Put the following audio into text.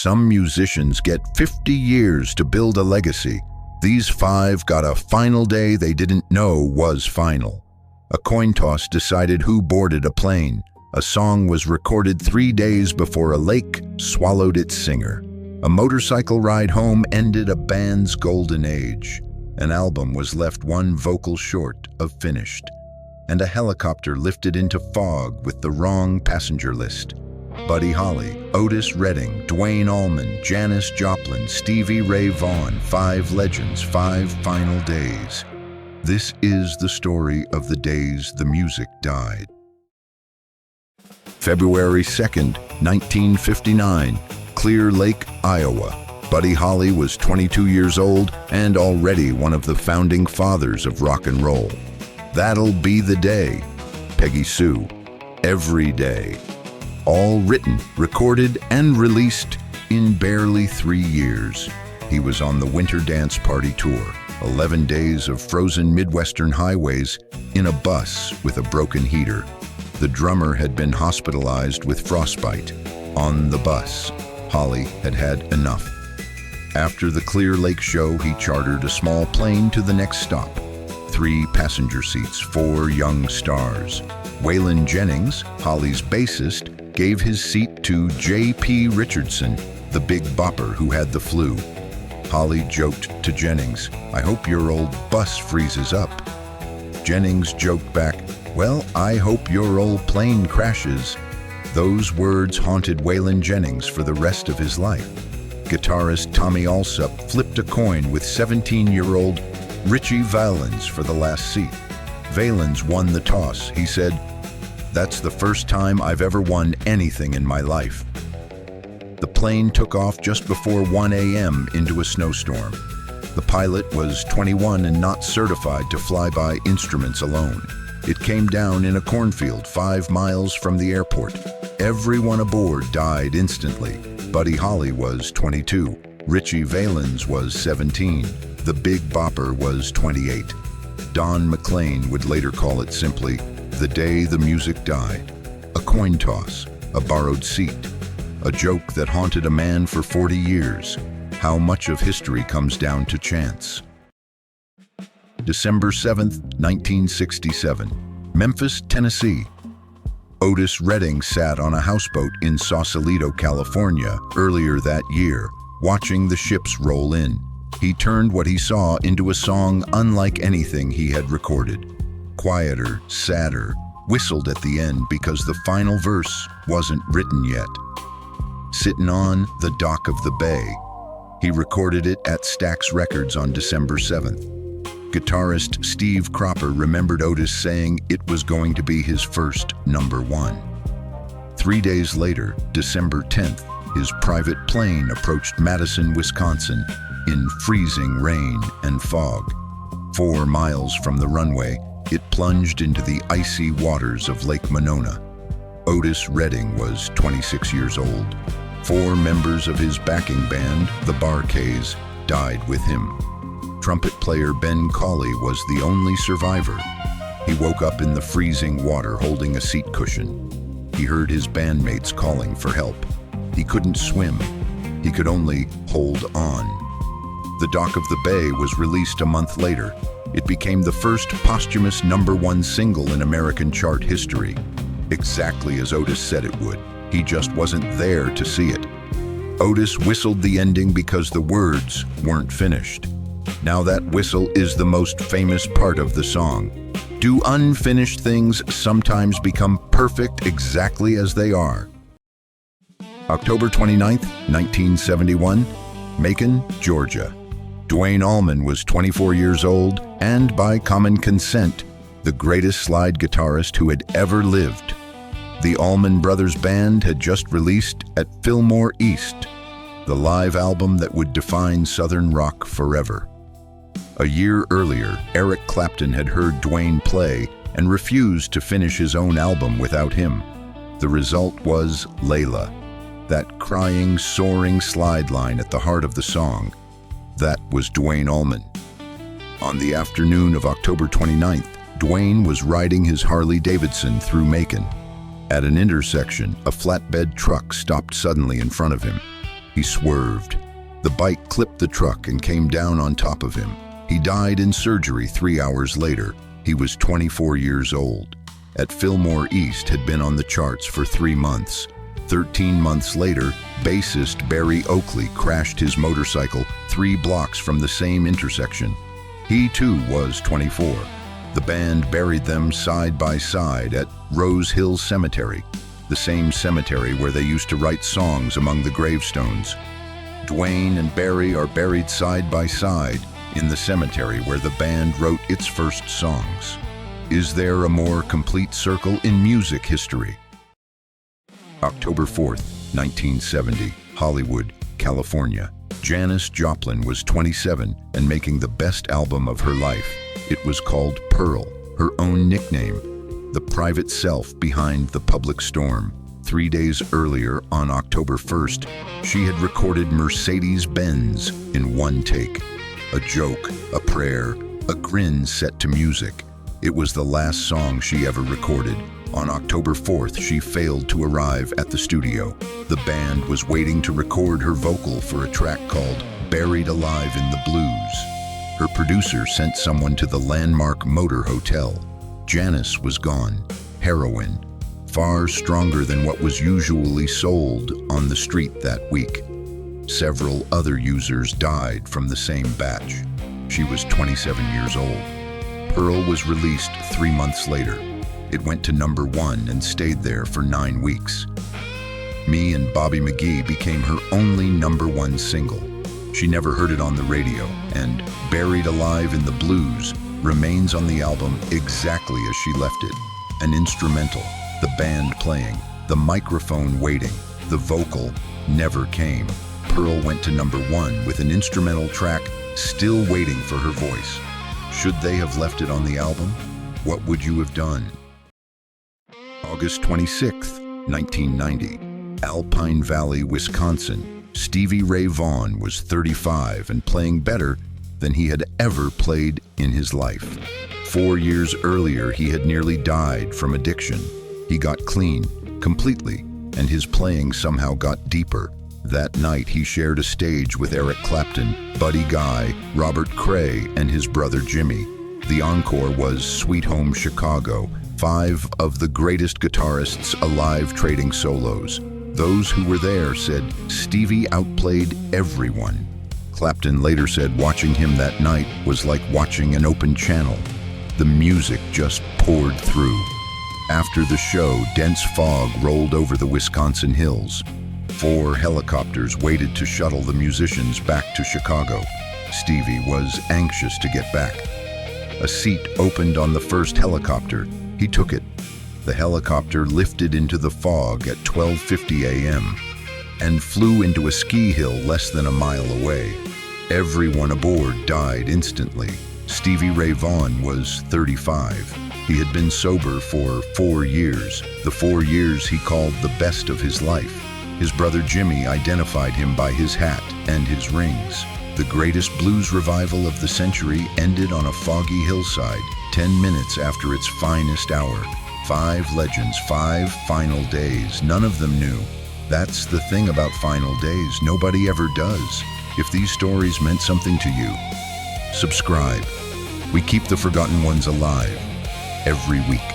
Some musicians get 50 years to build a legacy. These 5 got a final day they didn't know was final. A coin toss decided who boarded a plane. A song was recorded 3 days before a lake swallowed its singer. A motorcycle ride home ended a band's golden age. An album was left 1 vocal short of finished. And a helicopter lifted into fog with the wrong passenger list. Buddy Holly, Otis Redding, Duane Allman, Janis Joplin, Stevie Ray Vaughan, 5 legends, 5 final days. This is the story of the days the music died. February 2nd, 1959, Clear Lake, Iowa. Buddy Holly was 22 years old and already one of the founding fathers of rock and roll. That'll Be the Day, Peggy Sue, Every Day. All written, recorded, and released in barely 3 years. He was on the Winter Dance Party Tour, 11 days of frozen Midwestern highways in a bus with a broken heater. The drummer had been hospitalized with frostbite. On the bus, Holly had had enough. After the Clear Lake show, he chartered a small plane to the next stop. 3 passenger seats, 4 young stars. Waylon Jennings, Holly's bassist, gave his seat to J.P. Richardson, the big bopper who had the flu. Holly joked to Jennings, "I hope your old bus freezes up." Jennings joked back, "Well, I hope your old plane crashes." Those words haunted Waylon Jennings for the rest of his life. Guitarist Tommy Allsup flipped a coin with 17-year-old Richie Valens for the last seat. Valens won the toss. He said, "That's the first time I've ever won anything in my life." The plane took off just before 1 a.m. into a snowstorm. The pilot was 21 and not certified to fly by instruments alone. It came down in a cornfield 5 miles from the airport. Everyone aboard died instantly. Buddy Holly was 22. Richie Valens was 17. The Big Bopper was 28. Don McLean would later call it simply the day the music died. A coin toss, a borrowed seat, a joke that haunted a man for 40 years. How much of history comes down to chance? December 7th, 1967, Memphis, Tennessee. Otis Redding sat on a houseboat in Sausalito, California, earlier that year, watching the ships roll in. He turned what he saw into a song unlike anything he had recorded. Quieter, sadder, whistled at the end because the final verse wasn't written yet. Sittin' on the Dock of the Bay. He recorded it at Stax Records on December 7th. Guitarist Steve Cropper remembered Otis saying it was going to be his first #1. 3 days later, December 10th, his private plane approached Madison, Wisconsin, in freezing rain and fog. 4 miles from the runway, it plunged into the icy waters of Lake Monona. Otis Redding was 26 years old. 4 members of his backing band, the Bar-Kays, died with him. Trumpet player Ben Cauley was the only survivor. He woke up in the freezing water holding a seat cushion. He heard his bandmates calling for help. He couldn't swim. He could only hold on. The Dock of the Bay was released a month later. It became the first posthumous #1 single in American chart history. Exactly as Otis said it would. He just wasn't there to see it. Otis whistled the ending because the words weren't finished. Now that whistle is the most famous part of the song. Do unfinished things sometimes become perfect exactly as they are? October 29th, 1971, Macon, Georgia. Duane Allman was 24 years old and, by common consent, the greatest slide guitarist who had ever lived. The Allman Brothers Band had just released At Fillmore East, the live album that would define Southern rock forever. A year earlier, Eric Clapton had heard Duane play and refused to finish his own album without him. The result was Layla, that crying, soaring slide line at the heart of the song. That was Duane Allman. On the afternoon of October 29th, Duane was riding his Harley-Davidson through Macon. At an intersection, a flatbed truck stopped suddenly in front of him. He swerved. The bike clipped the truck and came down on top of him. He died in surgery 3 hours later. He was 24 years old. At Fillmore East had been on the charts for 3 months. 13 months later, bassist Barry Oakley crashed his motorcycle 3 blocks from the same intersection. He too was 24. The band buried them side by side at Rose Hill Cemetery, the same cemetery where they used to write songs among the gravestones. Duane and Barry are buried side by side in the cemetery where the band wrote its first songs. Is there a more complete circle in music history? October 4th, 1970, Hollywood, California. Janis Joplin was 27 and making the best album of her life. It was called Pearl, her own nickname, the private self behind the public storm. 3 days earlier, on October 1st, she had recorded Mercedes-Benz in one take. A joke, a prayer, a grin set to music. It was the last song she ever recorded. On October 4th, she failed to arrive at the studio. The band was waiting to record her vocal for a track called Buried Alive in the Blues. Her producer sent someone to the landmark Motor Hotel. Janis was gone. Heroin, far stronger than what was usually sold on the street that week. Several other users died from the same batch. She was 27 years old. Pearl was released 3 months later. It went to #1 and stayed there for 9 weeks. Me and Bobby McGee became her only #1 single. She never heard it on the radio, and Buried Alive in the Blues remains on the album exactly as she left it. An instrumental, the band playing, the microphone waiting, the vocal never came. Pearl went to #1 with an instrumental track still waiting for her voice. Should they have left it on the album? What would you have done? August 26th, 1990, Alpine Valley, Wisconsin. Stevie Ray Vaughan was 35 and playing better than he had ever played in his life. 4 years earlier, he had nearly died from addiction. He got clean, completely, and his playing somehow got deeper. That night, he shared a stage with Eric Clapton, Buddy Guy, Robert Cray, and his brother Jimmy. The encore was Sweet Home Chicago, 5 of the greatest guitarists alive trading solos. Those who were there said Stevie outplayed everyone. Clapton later said watching him that night was like watching an open channel. The music just poured through. After the show, dense fog rolled over the Wisconsin hills. 4 helicopters waited to shuttle the musicians back to Chicago. Stevie was anxious to get back. A seat opened on the first helicopter. He took it. The helicopter lifted into the fog at 12:50 a.m. and flew into a ski hill less than a mile away. Everyone aboard died instantly. Stevie Ray Vaughan was 35. He had been sober for 4 years, the 4 years he called the best of his life. His brother Jimmy identified him by his hat and his rings. The greatest blues revival of the century ended on a foggy hillside, 10 minutes after its finest hour. 5 legends, 5 final days. None of them knew. That's the thing about final days. Nobody ever does. If these stories meant something to you, subscribe. We keep the forgotten ones alive every week.